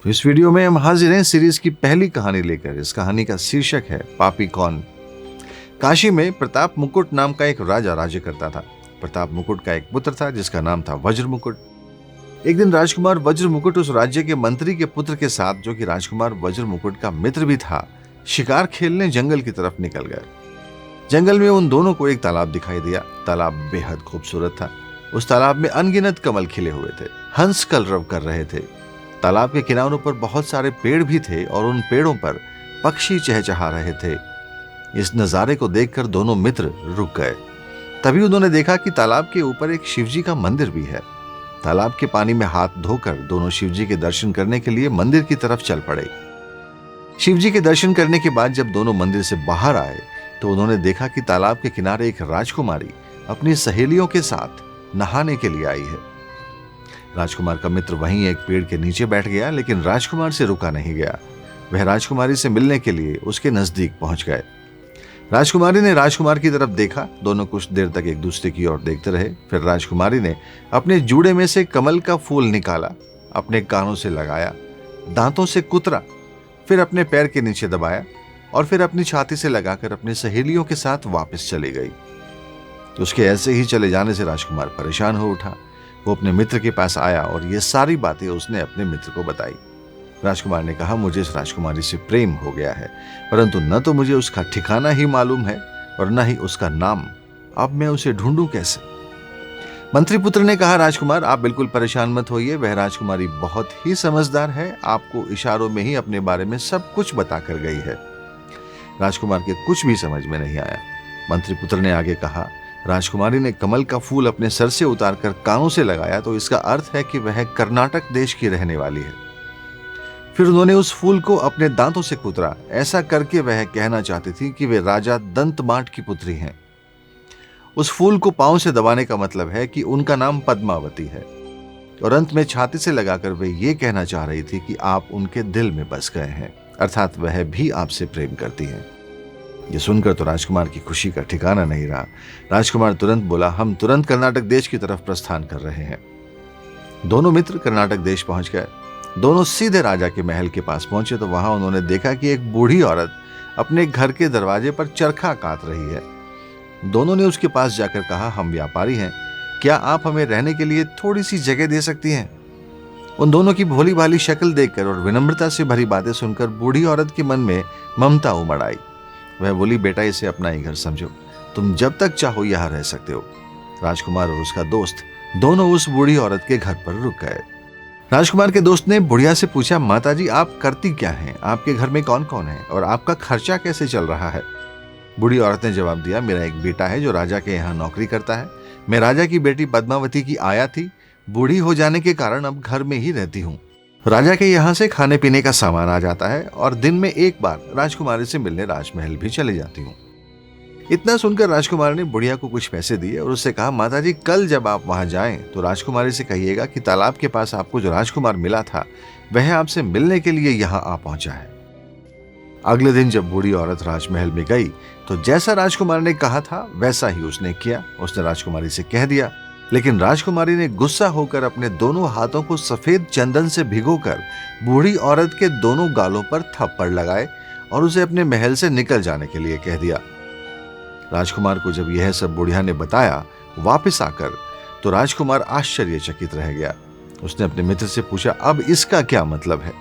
तो इस वीडियो में हम हाजिर हैं सीरीज की पहली कहानी लेकर। इस कहानी का शीर्षक है पापी कौन। काशी में प्रताप मुकुट नाम का एक राजा राज्य करता था। प्रताप मुकुट का एक पुत्र था जिसका नाम था वज्र मुकुट। एक दिन राजकुमार वज्र मुकुट उस राज्य के मंत्री के पुत्र के साथ, जो कि राजकुमार वज्र मुकुट का मित्र भी था, शिकार खेलने जंगल की तरफ निकल गए। जंगल में उन दोनों को एक तालाब दिखाई दिया। तालाब बेहद खूबसूरत था। उस तालाब में अनगिनत कमल खिले हुए थे। हंस कलरव कर रहे थे। तालाब के किनारों पर बहुत सारे पेड़ भी थे और उन पेड़ों पर पक्षी चहचहा रहे थे। इस नजारे को देखकर दोनों मित्र रुक गए। तभी उन्होंने देखा कि तालाब के ऊपर एक शिवजी का मंदिर भी है। तालाब के पानी में हाथ धोकर दोनों शिवजी के दर्शन करने के लिए मंदिर की तरफ चल पड़े। शिवजी के दर्शन करने के बाद जब दोनों मंदिर से बाहर आए तो उन्होंने देखा कि तालाब के किनारे एक राजकुमारी अपनी सहेलियों के साथ नहाने के लिए आई है। राजकुमार का मित्र वहीं एक पेड़ के नीचे बैठ गया, लेकिन राजकुमार से रुका नहीं गया। वह राजकुमारी से मिलने के लिए उसके नजदीक पहुंच गए। राजकुमारी ने राजकुमार की तरफ देखा। दोनों कुछ देर तक एक दूसरे की ओर देखते रहे। फिर राजकुमारी ने अपने जूड़े में से कमल का फूल निकाला, अपने कानों से लगाया, दांतों से कुतरा, फिर अपने पैर के नीचे दबाया और फिर अपनी छाती से लगाकर अपनी सहेलियों के साथ वापस चली गई। उसके ऐसे ही चले जाने से राजकुमार परेशान हो उठा। वो अपने मित्र के पास आया और ये सारी बातें उसने अपने मित्र को बताई। राजकुमार ने कहा, मुझे इस राजकुमारी से प्रेम हो गया है, परंतु न तो मुझे उसका ठिकाना ही मालूम है और न ही उसका नाम। अब मैं उसे ढूंढूं कैसे? मंत्री पुत्र ने कहा, राजकुमार आप बिल्कुल परेशान मत होइए। वह राजकुमारी बहुत ही समझदार है, आपको इशारों में ही अपने बारे में सब कुछ बता कर गई है। राजकुमार के कुछ भी समझ में नहीं आया। मंत्री पुत्र ने आगे कहा, राजकुमारी ने कमल का फूल अपने सर से उतारकर कानों से लगाया तो इसका अर्थ है कि वह कर्नाटक देश की रहने वाली है। फिर उन्होंने उस फूल को अपने दांतों से कुतरा। ऐसा करके वह कहना चाहती थी कि वे राजा दंतमाट की पुत्री हैं। उस फूल को पांव से दबाने का मतलब है कि उनका नाम पद्मावती है। और अंत में छाती से लगाकर वे ये कहना चाह रही थी कि आप उनके दिल में बस गए हैं, अर्थात वह भी आपसे प्रेम करती है। यह सुनकर तो राजकुमार की खुशी का ठिकाना नहीं रहा। राजकुमार तुरंत बोला, हम तुरंत कर्नाटक देश की तरफ प्रस्थान कर रहे हैं। दोनों मित्र कर्नाटक देश पहुंच गए। दोनों सीधे राजा के महल के पास पहुंचे तो वहां उन्होंने देखा कि एक बूढ़ी औरत अपने घर के दरवाजे पर चरखा काट रही है। दोनों ने उसके पास जाकर कहा, हम व्यापारी हैं, क्या आप हमें रहने के लिए थोड़ी सी जगह दे सकती हैं? उन दोनों की भोली भाली शक्ल देखकर और विनम्रता से भरी बातें सुनकर बूढ़ी औरत के मन में ममता उमड़ आई। वह बोली, बेटा इसे अपना ही घर समझो, तुम जब तक चाहो यहाँ रह सकते हो। राजकुमार और उसका दोस्त दोनों उस बूढ़ी औरत के घर पर रुक गए। राजकुमार के दोस्त ने बुढ़िया से पूछा, माताजी आप करती क्या हैं? आपके घर में कौन कौन है और आपका खर्चा कैसे चल रहा है? बूढ़ी औरत ने जवाब दिया, मेरा एक बेटा है जो राजा के यहाँ नौकरी करता है। मैं राजा की बेटी पद्मावती की आया थी। बूढ़ी हो जाने के कारण अब घर में ही रहती हूँ। राजा के यहाँ से खाने पीने का सामान आ जाता है और दिन में एक बार राजकुमारी से मिलने राजमहल भी चले जाती हूँ। इतना सुनकर राजकुमार ने बुढ़िया को कुछ पैसे दिए और उससे कहा, माताजी कल जब आप वहां जाएं तो राजकुमारी से कहिएगा कि तालाब के पास आपको जो राजकुमार मिला था वह आपसे मिलने के लिए यहाँ आ पहुंचा है। अगले दिन जब बूढ़ी औरत राजमहल में गई तो जैसा राजकुमार ने कहा था वैसा ही उसने किया। उसने राजकुमारी से कह दिया, लेकिन राजकुमारी ने गुस्सा होकर अपने दोनों हाथों को सफेद चंदन से भिगोकर बूढ़ी औरत के दोनों गालों पर थप्पड़ लगाए और उसे अपने महल से निकल जाने के लिए कह दिया। राजकुमार को जब यह सब बुढ़िया ने बताया वापस आकर, तो राजकुमार आश्चर्यचकित रह गया। उसने अपने मित्र से पूछा, अब इसका क्या मतलब है?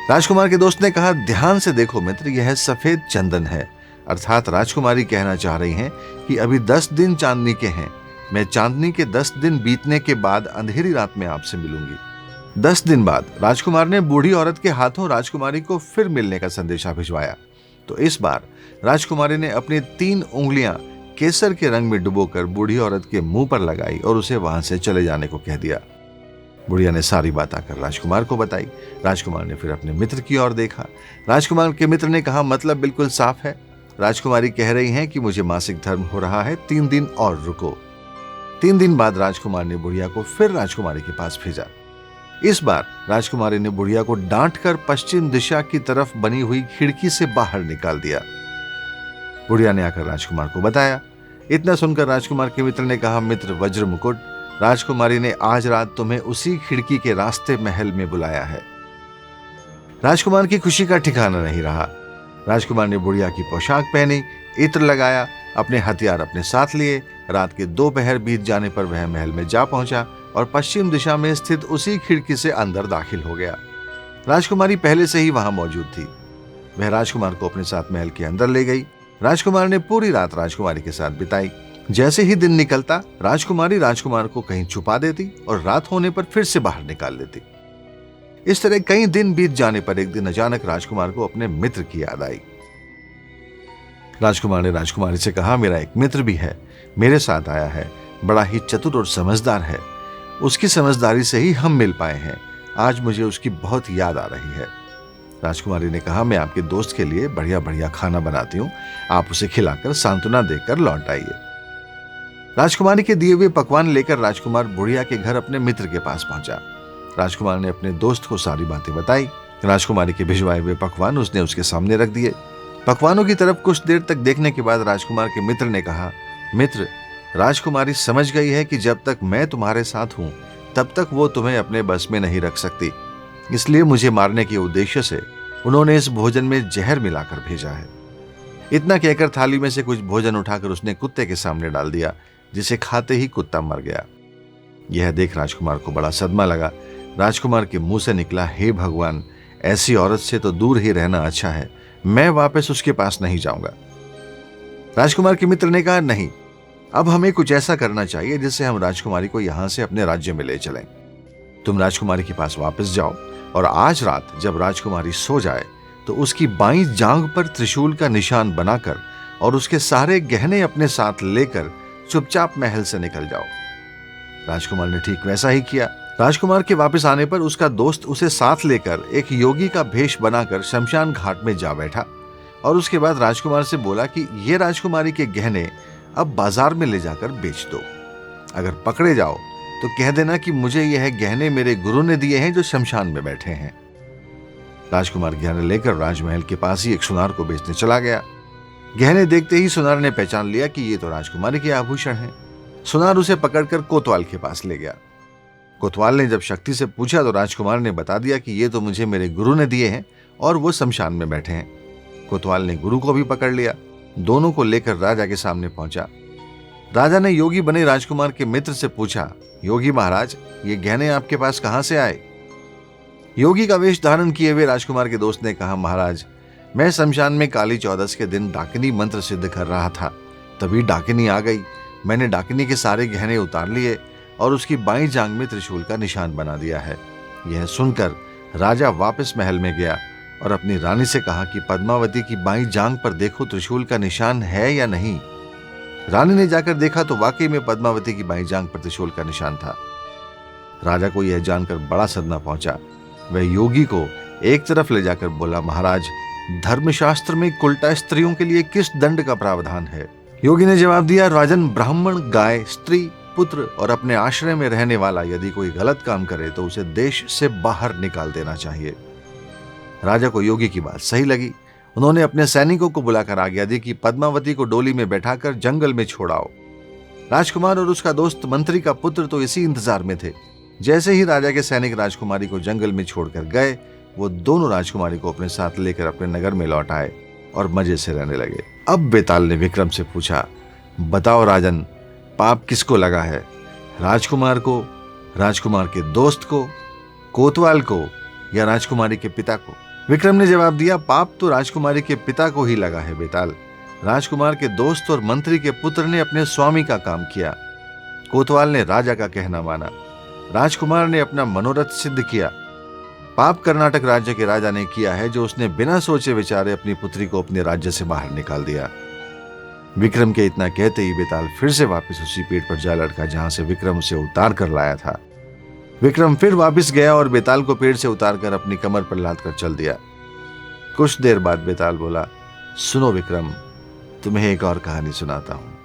राजकुमार के दोस्त ने कहा, ध्यान से देखो मित्र, यह सफेद चंदन है, अर्थात राजकुमारी कहना चाह रही हैं कि अभी 10 दिन चांदनी के हैं। मैं चांदनी के 10 दिन बीतने के बाद अंधेरी रात में आपसे मिलूंगी। 10 दिन बाद राजकुमार ने बूढ़ी औरत के हाथों राजकुमारी को फिर मिलने का संदेशा भिजवाया। तो इस बार राजकुमारी ने अपनी 3 उंगलियां केसर के रंग में डुबोकर बूढ़ी औरत के मुंह पर लगाई और उसे वहां से चले जाने को कह दिया। बुढ़िया ने सारी बात आकर राजकुमार को बताई। राजकुमार ने फिर अपने मित्र की ओर देखा। राजकुमार के मित्र ने कहा, मतलब बिल्कुल साफ है। राजकुमारी कह रही हैं कि मुझे मासिक धर्म हो रहा है, 3 दिन और रुको। 3 दिन बाद राजकुमार ने बुढ़िया को फिर राजकुमारी के पास भेजा। इस बार राजकुमारी ने बुढ़िया को डांटकर पश्चिम दिशा की तरफ बनी हुई खिड़की से बाहर निकाल दिया। बुढ़िया ने आकर राजकुमार को बताया। इतना सुनकर राजकुमार के मित्र ने कहा, मित्र वज्र मुकुट, राजकुमारी ने आज रात तुम्हें उसी खिड़की के रास्ते महल में बुलाया है। राजकुमार की खुशी का ठिकाना नहीं रहा। राजकुमार ने बुढ़िया की पोशाक पहनी, इत्र लगाया, अपने हथियार अपने साथ लिए। रात के 2 पहर बीत जाने पर वह महल में जा पहुंचा और पश्चिम दिशा में स्थित उसी खिड़की से अंदर दाखिल हो गया। राजकुमारी पहले से ही वहां मौजूद थी। वह राजकुमार को अपने साथ महल के अंदर ले गई। राजकुमार ने पूरी रात राजकुमारी के साथ बिताई। जैसे ही दिन निकलता, राजकुमारी राजकुमार को कहीं छुपा देती और रात होने पर फिर से बाहर निकाल लेती। इस तरह कई दिन बीत जाने पर एक दिन अचानक राजकुमार को अपने मित्र की याद आई। राजकुमार ने राजकुमारी से कहा, मेरा एक मित्र भी है, मेरे साथ आया है, बड़ा ही चतुर और समझदार है। उसकी समझदारी से ही हम मिल पाए हैं। आज मुझे उसकी बहुत याद आ रही है। राजकुमारी ने कहा, मैं आपके दोस्त के लिए बढ़िया बढ़िया खाना बनाती हूँ, आप उसे खिलाकर सांत्वना देकर लौट आइए। राजकुमारी के दिए हुए पकवान लेकर राजकुमार बुढ़िया के घर अपने मित्र के पास पहुंचा। राजकुमार ने अपने दोस्त को सारी बातें बताई। राजकुमारी के भिजवाए हुए पकवान उसने उसके सामने रख दिए। पकवानों की तरफ कुछ देर तक देखने के बाद राजकुमार के मित्र ने कहा, मित्र, राजकुमारी समझ गई है कि जब तक मैं तुम्हारे साथ हूं तब तक वो तुम्हें अपने बस में नहीं रख सकती, इसलिए मुझे मारने के उद्देश्य से उन्होंने इस भोजन में जहर मिलाकर भेजा है। इतना कहकर थाली में से कुछ भोजन उठाकर उसने कुत्ते के सामने डाल दिया, जिसे खाते ही कुत्ता मर गया। यह देख राजकुमार को बड़ा सदमा लगा। राजकुमार के मुंह से निकला, हे भगवान, ऐसी औरत से तो दूर ही रहना अच्छा है, मैं वापस उसके पास नहीं जाऊंगा। राजकुमार के मित्र ने कहा, नहीं, अब हमें कुछ ऐसा करना चाहिए जिससे हम राजकुमारी को यहां से अपने राज्य में ले चलें। तुम राजकुमारी के पास वापस जाओ और आज रात जब राजकुमारी सो जाए तो उसकी बाईं जांघ पर त्रिशूल का निशान बनाकर और उसके सारे गहने अपने साथ लेकर चुपचाप महल से निकल जाओ। राजकुमार ने ठीक वैसा ही किया। राजकुमार के वापस आने पर उसका दोस्त उसे साथ लेकर एक योगी का भेष बनाकर शमशान घाट में जा बैठा और उसके बाद राजकुमार से बोला कि ये राजकुमारी के गहने अब बाजार में ले जाकर बेच दो। अगर पकड़े जाओ तो कह देना कि मुझे यह गहने मेरे गुरु ने दिए हैं जो शमशान में बैठे हैं। राजकुमार गहने लेकर राजमहल के पास ही एक सुनार को बेचने चला गया। गहने देखते ही सुनार ने पहचान लिया कि ये तो राजकुमारी के आभूषण हैं। सुनार उसे पकड़कर कोतवाल के पास ले गया। कोतवाल ने जब शक्ति से पूछा तो राजकुमार ने बता दिया कि ये तो मुझे मेरे गुरु ने दिए हैं और वो शमशान में बैठे हैं। कोतवाल ने गुरु को भी पकड़ लिया। दोनों को लेकर राजा के सामने पहुंचा। राजा ने योगी बने राजकुमार के मित्र से पूछा, योगी महाराज, ये गहने आपके पास कहां से आए? योगी का वेश धारण किए हुए राजकुमार के दोस्त ने कहा, महाराज, मैं शमशान में काली चौदस के दिन डाकिनी मंत्र सिद्ध कर रहा था, तभी डाकिनी आ गई। मैंने डाकिनी के सारे गहने उतार लिए और उसकी बाईं जांघ में त्रिशूल का निशान बना दिया है। यह सुनकर राजा वापस महल में गया और अपनी रानी से कहा कि पद्मावती की बाईं जांघ पर देखो त्रिशूल का निशान है या नहीं। रानी ने जाकर देखा तो वाकई में पद्मावती की बाईं जांघ पर त्रिशूल का निशान था। राजा को यह जानकर बड़ा सदमा पहुंचा। वह योगी को एक तरफ ले जाकर बोला, महाराज, धर्मशास्त्र में कुलटा स्त्रियों के लिए किस दंड का प्रावधान है? योगी ने जवाब दिया, राजन, ब्राह्मण, गाय, स्त्री, पुत्र और अपने आश्रय में रहने वाला यदि कोई गलत काम करे तो उसे देश से बाहर निकाल देना चाहिए। राजा को योगी की बात सही लगी। उन्होंने अपने सैनिकों को बुलाकर आज्ञा दी कि पद्मावती को डोली में बैठाकर जंगल में छोड़ाओ। राजकुमार और उसका दोस्त मंत्री का पुत्र तो इसी इंतजार में थे। जैसे ही राजा के सैनिक राजकुमारी को जंगल में छोड़कर गए, वो दोनों राजकुमारी को अपने साथ लेकर अपने नगर में लौट आए और मजे से रहने लगे। अब बेताल ने विक्रम से पूछा, बताओ राजन, पाप किसको लगा है? राजकुमार को, राजकुमार के दोस्त को, कोतवाल को या राजकुमारी के पिता को? विक्रम ने जवाब दिया, पाप तो राजकुमारी के पिता को ही लगा है बेताल। राजकुमार के दोस्त और मंत्री के पुत्र ने अपने स्वामी का काम किया। कोतवाल ने राजा का कहना माना। राजकुमार ने अपना मनोरथ सिद्ध किया। पाप कर्नाटक राज्य के राजा ने किया है, जो उसने बिना सोचे विचारे अपनी पुत्री को अपने राज्य से बाहर निकाल दिया। विक्रम के इतना कहते ही बेताल फिर से वापस उसी पेड़ पर जा लटका जहां से विक्रम उसे उतार कर लाया था। विक्रम फिर वापस गया और बेताल को पेड़ से उतारकर अपनी कमर पर लाद कर चल दिया। कुछ देर बाद बेताल बोला, सुनो विक्रम, तुम्हें एक और कहानी सुनाता हूं।